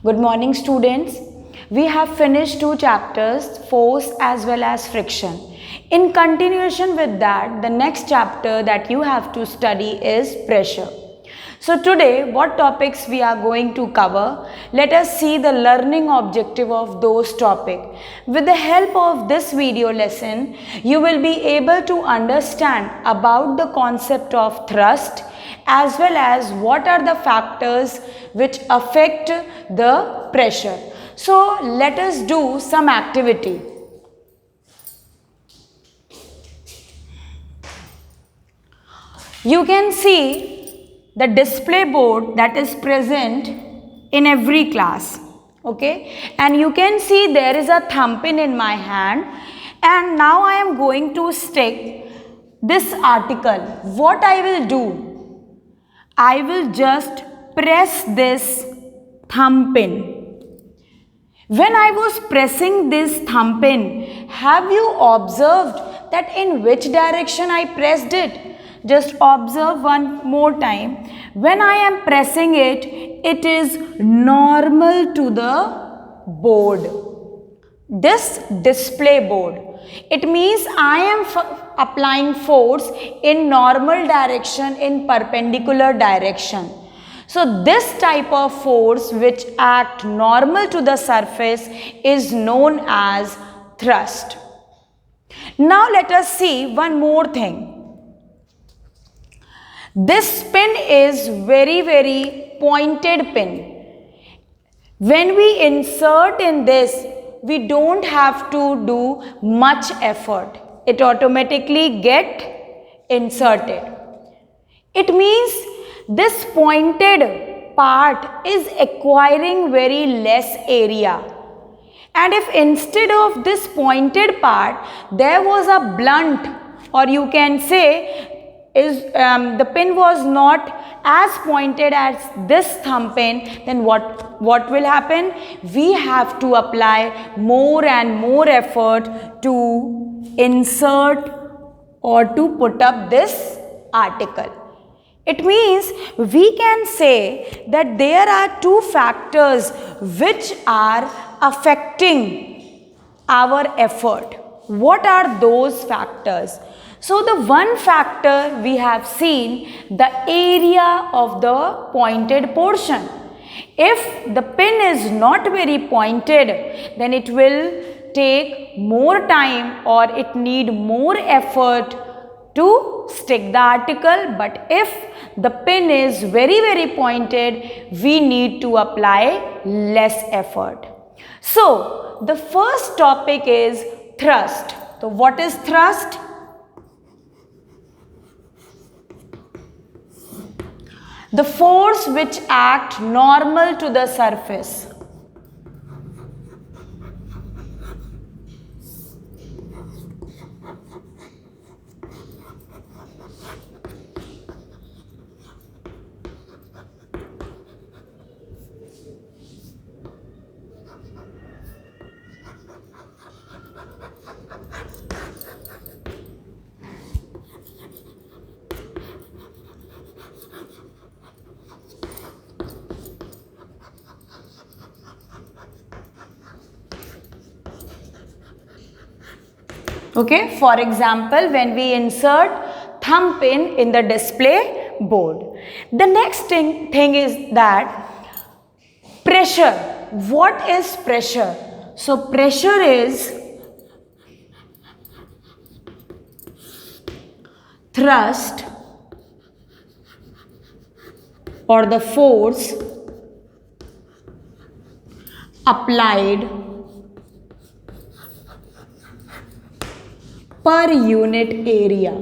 Good morning, students. We have finished two chapters, force as well as friction. In continuation with that, the next chapter that you have to study is pressure. So today, what topics we are going to cover? Let us see the learning objective of those topics. With the help of this video lesson, you will be able to understand about the concept of thrust as well as what are the factors which affect the pressure. So let us do some activity. You can see the display board that is present in every class, okay, and you can see there is a thumb pin in my hand, and now I am going to stick this article. What I will do, I will just press this thumb pin. When I was pressing this thumb pin, have you observed that in which direction I pressed it? Just observe one more time. When I am pressing it, it is normal to the board. This display board. It means I am applying force in normal direction, in perpendicular direction. So this type of force which act normal to the surface is known as thrust. Now let us see one more thing. This pin is very pointed pin. When we insert in this, we don't have to do much effort. It automatically get inserted. It means this pointed part is acquiring very less area. And if instead of this pointed part, there was a blunt, or you can say the pin was not as pointed as this thumb pin, then what will happen? We have to apply more and more effort to insert or to put up this article. It means we can say that there are two factors which are affecting our effort. What are those factors? So the one factor we have seen, the area of the pointed portion. If the pin is not very pointed, then it will take more time or it need more effort to stick the article. But if the pin is very pointed, we need to apply less effort. So the first topic is thrust. So what is thrust? The force which act normal to the surface. Okay, for example, when we insert thumb pin in the display board. The next thing is that pressure. What is pressure? So pressure is thrust or the force applied per unit area.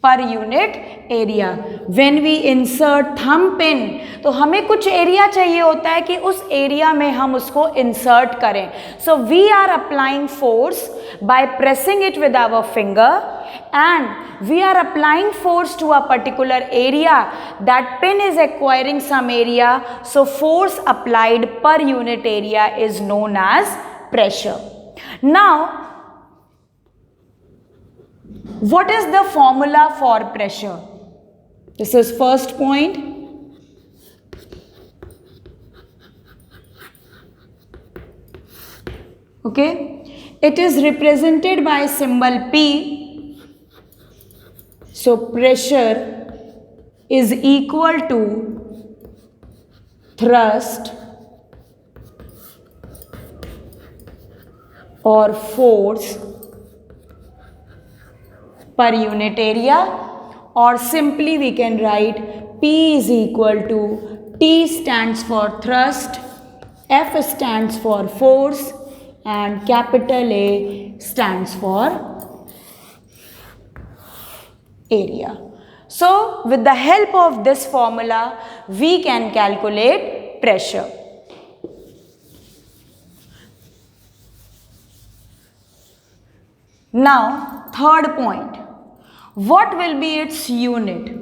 Per unit area. When we insert thumb pin, तो हमें कुछ area चाहिए होता है कि उस area में हम उसको इंसर्ट करें. So we are applying force by pressing it with our finger, and we are applying force to a particular area. That pin is acquiring some area, so force applied per unit area is known as pressure. Now, what is the formula for pressure? This is first point. Okay, it is represented by symbol P. So pressure is equal to thrust or force per unit area, or simply we can write P is equal to T stands for thrust, F stands for force, and capital A stands for area. So with the help of this formula we can calculate pressure. Now third point, what will be its unit?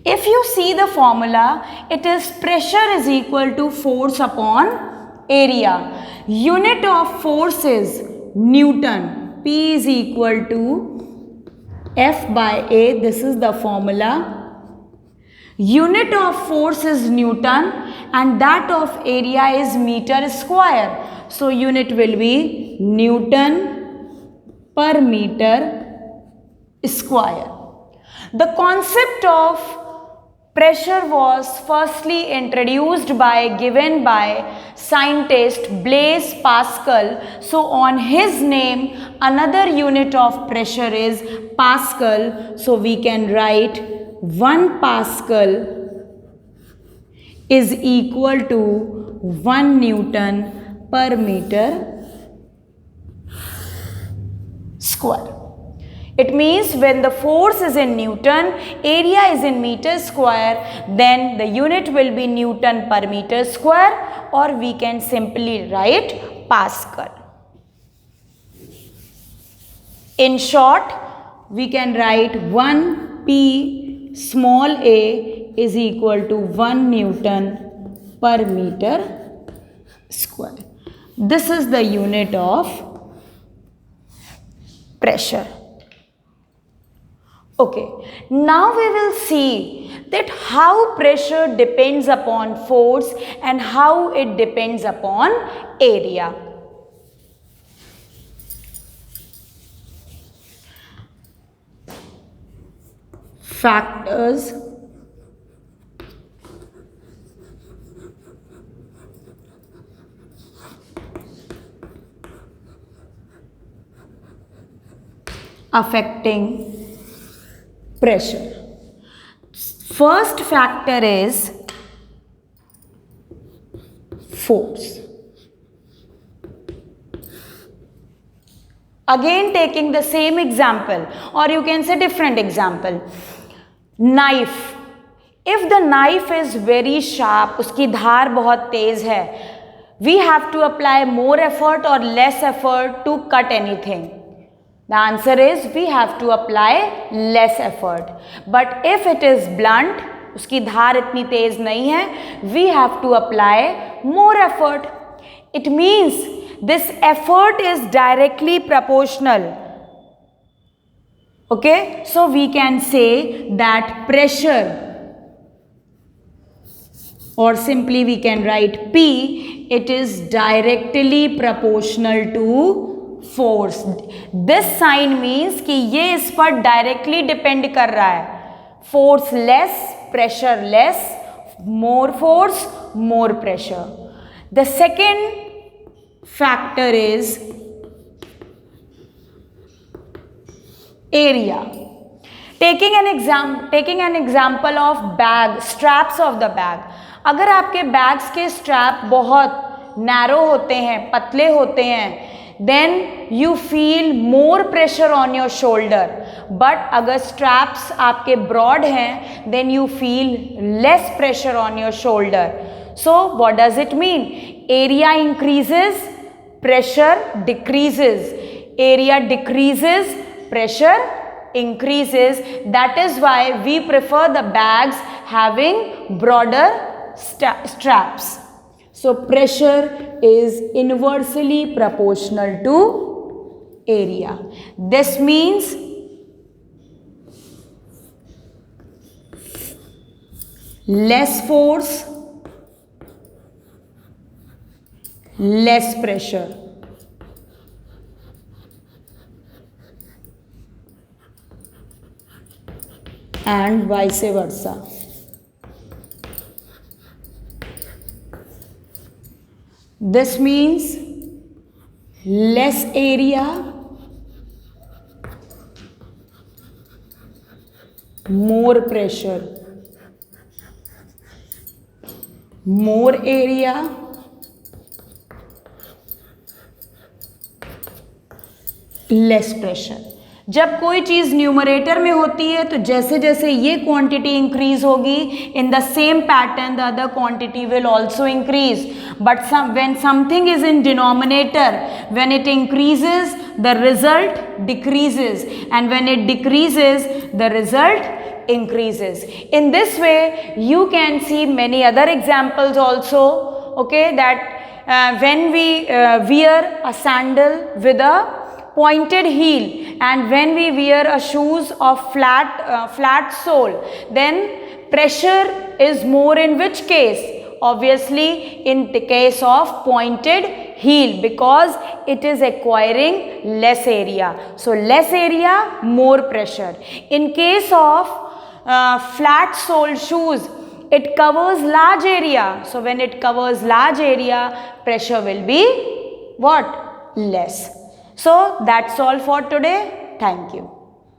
If you see the formula, it is pressure is equal to force upon area. Unit of force is Newton. P is equal to F by A. This is the formula. Unit of force is Newton and that of area is meter square. So unit will be Newton per meter square. The concept of pressure was firstly introduced given by scientist Blaise Pascal. So on his name another unit of pressure is Pascal. So we can write 1 Pascal is equal to 1 Newton per meter square. It means when the force is in Newton, area is in meter square, then the unit will be Newton per meter square, or we can simply write Pascal. In short, we can write 1 P small a is equal to 1 Newton per meter square. This is the unit of pressure. Okay, now we will see that how pressure depends upon force and how it depends upon area. Factors affecting pressure. First factor is force. Again taking the same example, or you can say different example. Knife. If the knife is very sharp, उसकी धार बहुत तेज है, we have to apply more effort or less effort to cut anything. The answer is we have to apply less effort. But if it is blunt, उसकी धार इतनी तेज नहीं है, we have to apply more effort. It means this effort is directly proportional. Okay, so we can say that pressure, or simply we can write P, it is directly proportional to force. This sign means कि ये इस पर directly depend कर रहा है. Force less, pressure less, more force, more pressure. The second factor is area. Taking an example of bag, straps of the bag. अगर आपके bags के strap बहुत narrow होते हैं, पतले होते हैं, then you feel more pressure on your shoulder. But अगर straps आपके broad हैं, then you feel less pressure on your shoulder. So what does it mean? Area increases, pressure decreases. Area decreases, pressure increases. That is why we prefer the bags having broader straps. So pressure is inversely proportional to area. This means less force, less pressure. And vice versa. This means less area, more pressure. More area, less pressure. जब कोई चीज़ numerator में होती है तो जैसे जैसे ये quantity increase होगी, in the same pattern the other quantity will also increase. But when something is in denominator, when it increases the result decreases, and when it decreases the result increases. In this way you can see many other examples also, okay, that when we wear a sandal with a pointed heel and when we wear a shoes of flat sole, then pressure is more in which case? Obviously in the case of pointed heel, because it is acquiring less area. So less area, more pressure. In case of flat sole shoes, it covers large area. So when it covers large area, pressure will be what? Less. So that's all for today. Thank you.